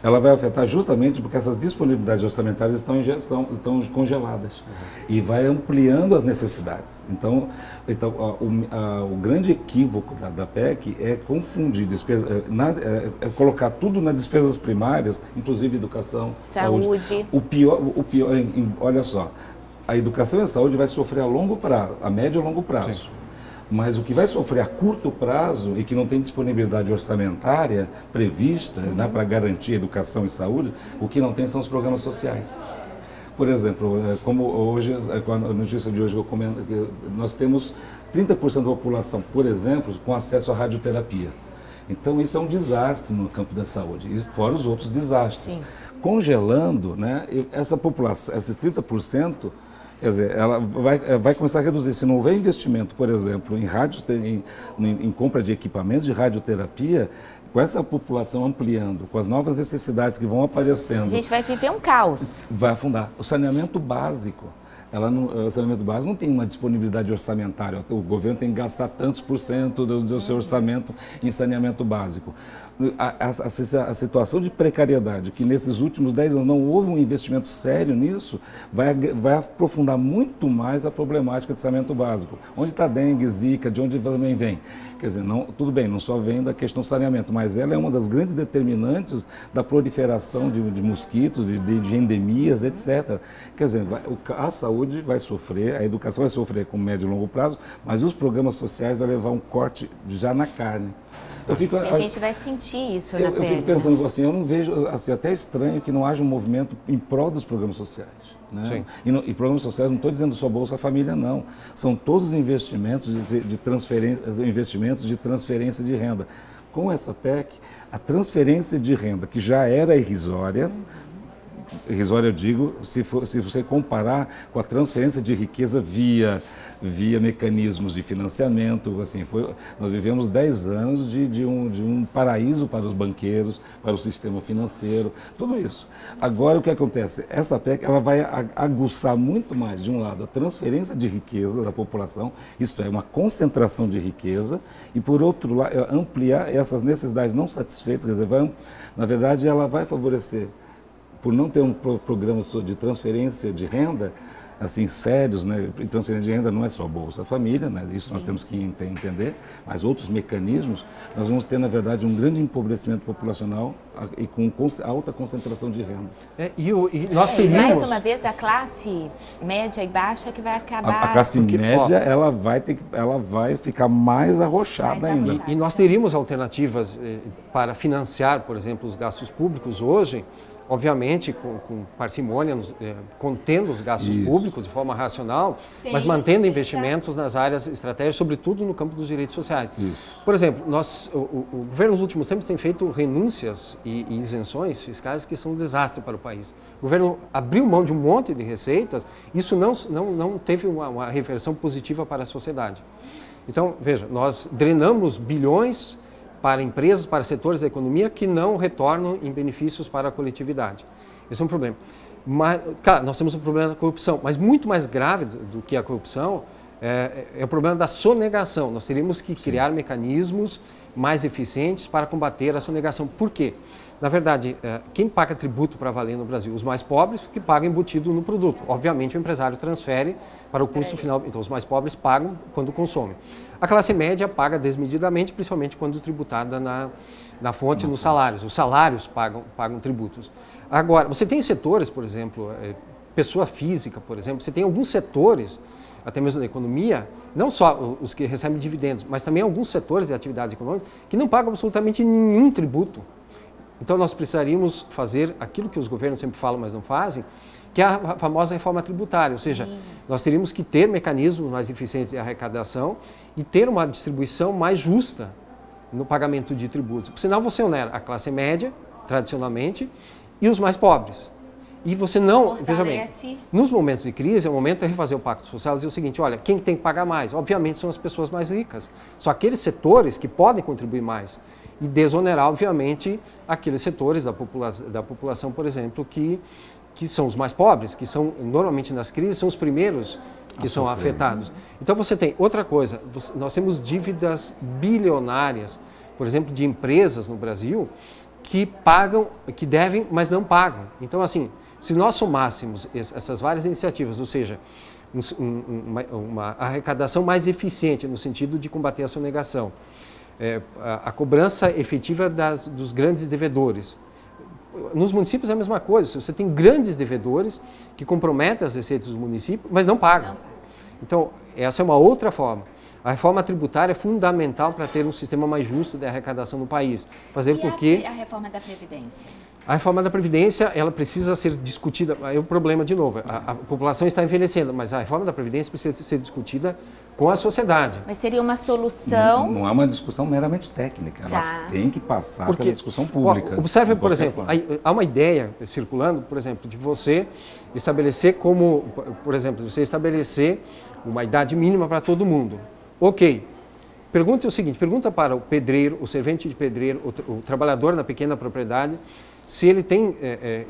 ela vai afetar justamente porque essas disponibilidades orçamentárias estão congeladas e vai ampliando as necessidades. Então o grande equívoco da PEC é confundir colocar tudo nas despesas primárias, inclusive educação, saúde. O pior, olha só, a educação e a saúde vai sofrer a médio e longo prazo. Sim. Mas o que vai sofrer a curto prazo e que não tem disponibilidade orçamentária prevista para garantir educação e saúde, o que não tem são os programas sociais. Por exemplo, como hoje, com a notícia de hoje eu comento, nós temos 30% da população, por exemplo, com acesso à radioterapia. Então isso é um desastre no campo da saúde, e fora os outros desastres. Sim. Congelando, né, essa população, esses 30%, quer dizer, ela vai começar a reduzir. Se não houver investimento, por exemplo, em compra de equipamentos de radioterapia, com essa população ampliando, com as novas necessidades que vão aparecendo... A gente vai viver um caos. Vai afundar. O saneamento básico, o saneamento básico não tem uma disponibilidade orçamentária. O governo tem que gastar tantos por cento do seu orçamento em saneamento básico. A situação de precariedade, que nesses últimos 10 anos não houve um investimento sério nisso, vai aprofundar muito mais a problemática de saneamento básico. Onde está dengue, zika, de onde também vem? Quer dizer, tudo bem, não só vem da questão do saneamento, mas ela é uma das grandes determinantes da proliferação de mosquitos, de endemias, etc. Quer dizer, a saúde vai sofrer, a educação vai sofrer com médio e longo prazo, mas os programas sociais vão levar um corte já na carne. A gente vai sentir isso na pele. Eu fico pensando assim, eu não vejo, assim, até estranho que não haja um movimento em prol dos programas sociais. Né? Sim. E programas sociais, não estou dizendo só Bolsa Família, não. São todos os investimentos de transferência de renda. Com essa PEC, a transferência de renda, que já era irrisória, eu digo, se você comparar com a transferência de riqueza via mecanismos de financiamento, assim, nós vivemos 10 anos de um paraíso para os banqueiros, para o sistema financeiro, tudo isso. Agora o que acontece? Essa PEC ela vai aguçar muito mais, de um lado, a transferência de riqueza da população, isto é, uma concentração de riqueza, e por outro lado, ampliar essas necessidades não satisfeitas, quer dizer, na verdade ela vai favorecer, por não ter um programa de transferência de renda, assim, sérios, né? E transferência de renda não é só Bolsa Família, né? Isso nós temos que entender, mas outros mecanismos, nós vamos ter, na verdade, um grande empobrecimento populacional e com alta concentração de renda. E nós teríamos... Mais uma vez, a classe média e baixa que vai acabar... A classe média, ela vai ficar mais arrochada ainda. E nós teríamos alternativas para financiar, por exemplo, os gastos públicos hoje, obviamente com parcimônia, contendo os gastos públicos de forma racional, mas mantendo investimentos nas áreas estratégicas, sobretudo no campo dos direitos sociais. Isso. Por exemplo, o governo nos últimos tempos tem feito renúncias e isenções fiscais que são um desastre para o país. O governo abriu mão de um monte de receitas, isso não teve uma reversão positiva para a sociedade. Então, veja, nós drenamos bilhões para empresas, para setores da economia que não retornam em benefícios para a coletividade. Esse é um problema. Mas, claro, nós temos um problema da corrupção, mas muito mais grave do que a corrupção é o problema da sonegação. Nós teríamos que criar mecanismos mais eficientes para combater a sonegação. Por quê? Na verdade, quem paga tributo para valer no Brasil? Os mais pobres, que pagam embutido no produto. Obviamente, o empresário transfere para o custo final. Então, os mais pobres pagam quando consomem. A classe média paga desmedidamente, principalmente quando tributada na fonte, nos salários. Os salários pagam tributos. Agora, você tem setores, por exemplo, pessoa física, por exemplo, você tem alguns setores, até mesmo da economia, não só os que recebem dividendos, mas também alguns setores de atividades econômicas que não pagam absolutamente nenhum tributo. Então, nós precisaríamos fazer aquilo que os governos sempre falam, mas não fazem, que é a famosa reforma tributária, ou seja, nós teríamos que ter mecanismos mais eficientes de arrecadação e ter uma distribuição mais justa no pagamento de tributos. Senão, você onera a classe média, tradicionalmente, e os mais pobres. E você não, veja bem, nos momentos de crise, é o momento de refazer o pacto social e dizer o seguinte, olha, quem tem que pagar mais? Obviamente são as pessoas mais ricas. São aqueles setores que podem contribuir mais. E desonerar, obviamente, aqueles setores da população, por exemplo, que são os mais pobres, que são, normalmente nas crises, são os primeiros que são afetados. Então você tem outra coisa, nós temos dívidas bilionárias, por exemplo, de empresas no Brasil, que pagam, que devem, mas não pagam. Então, assim, se nós somássemos essas várias iniciativas, ou seja, uma arrecadação mais eficiente no sentido de combater a sonegação, a cobrança efetiva dos grandes devedores. Nos municípios é a mesma coisa, você tem grandes devedores que comprometem as receitas do município, mas não pagam. Então, essa é uma outra forma. A reforma tributária é fundamental para ter um sistema mais justo de arrecadação no país. Fazer com que... a reforma da Previdência? A reforma da Previdência, ela precisa ser discutida, é o problema de novo, a população está envelhecendo, mas a reforma da Previdência precisa ser discutida com a sociedade. Mas seria uma solução... Não é uma discussão meramente técnica, ela tem que passar pela discussão pública. Observe, por exemplo, há uma ideia circulando, por exemplo, de você estabelecer como, por exemplo, você estabelecer uma idade mínima para todo mundo. Ok. Pergunta o seguinte, pergunta para o pedreiro, o servente de pedreiro, o trabalhador na pequena propriedade, se ele tem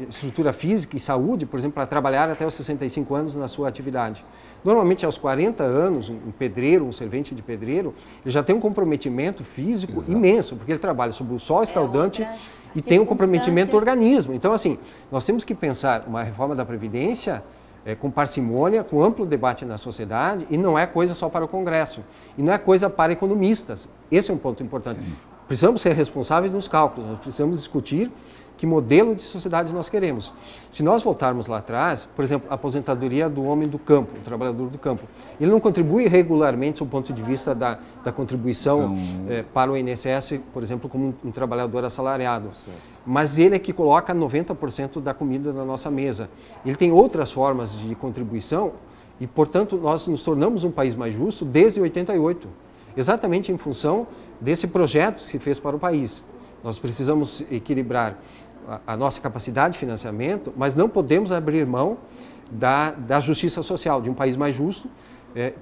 estrutura física e saúde, por exemplo, para trabalhar até os 65 anos na sua atividade. Normalmente, aos 40 anos, um pedreiro, um servente de pedreiro, ele já tem um comprometimento físico imenso, porque ele trabalha sob o sol escaldante e tem um comprometimento do organismo. Então, assim, nós temos que pensar uma reforma da Previdência com parcimônia, com amplo debate na sociedade, e não é coisa só para o Congresso, e não é coisa para economistas. Esse é um ponto importante. Sim. Precisamos ser responsáveis nos cálculos, nós precisamos discutir que modelo de sociedade nós queremos. Se nós voltarmos lá atrás, por exemplo, a aposentadoria do homem do campo, o trabalhador do campo, ele não contribui regularmente, do ponto de vista da contribuição para o INSS, por exemplo, como um trabalhador assalariado. Certo. Mas ele é que coloca 90% da comida na nossa mesa. Ele tem outras formas de contribuição e, portanto, nós nos tornamos um país mais justo desde 88, exatamente em função desse projeto que se fez para o país. Nós precisamos equilibrar a nossa capacidade de financiamento, mas não podemos abrir mão da justiça social, de um país mais justo.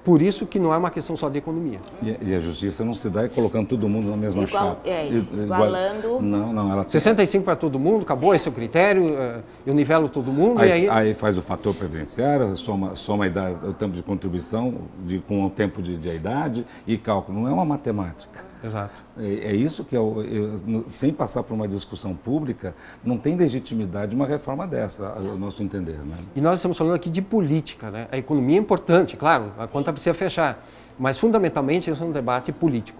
Por isso que não é uma questão só de economia. E a justiça não se dá colocando todo mundo na mesma chapa. Igualando... Não, ela tem... 65 para todo mundo, acabou esse é o critério, eu nivelo todo mundo. Aí faz o fator previdenciário, soma a idade, o tempo de contribuição com o tempo de idade e cálculo. Não é uma matemática. Exato. É isso que sem passar por uma discussão pública, não tem legitimidade uma reforma dessa, ao nosso entender. Né? E nós estamos falando aqui de política, né? A economia é importante, claro, a conta precisa fechar, mas fundamentalmente isso é um debate político.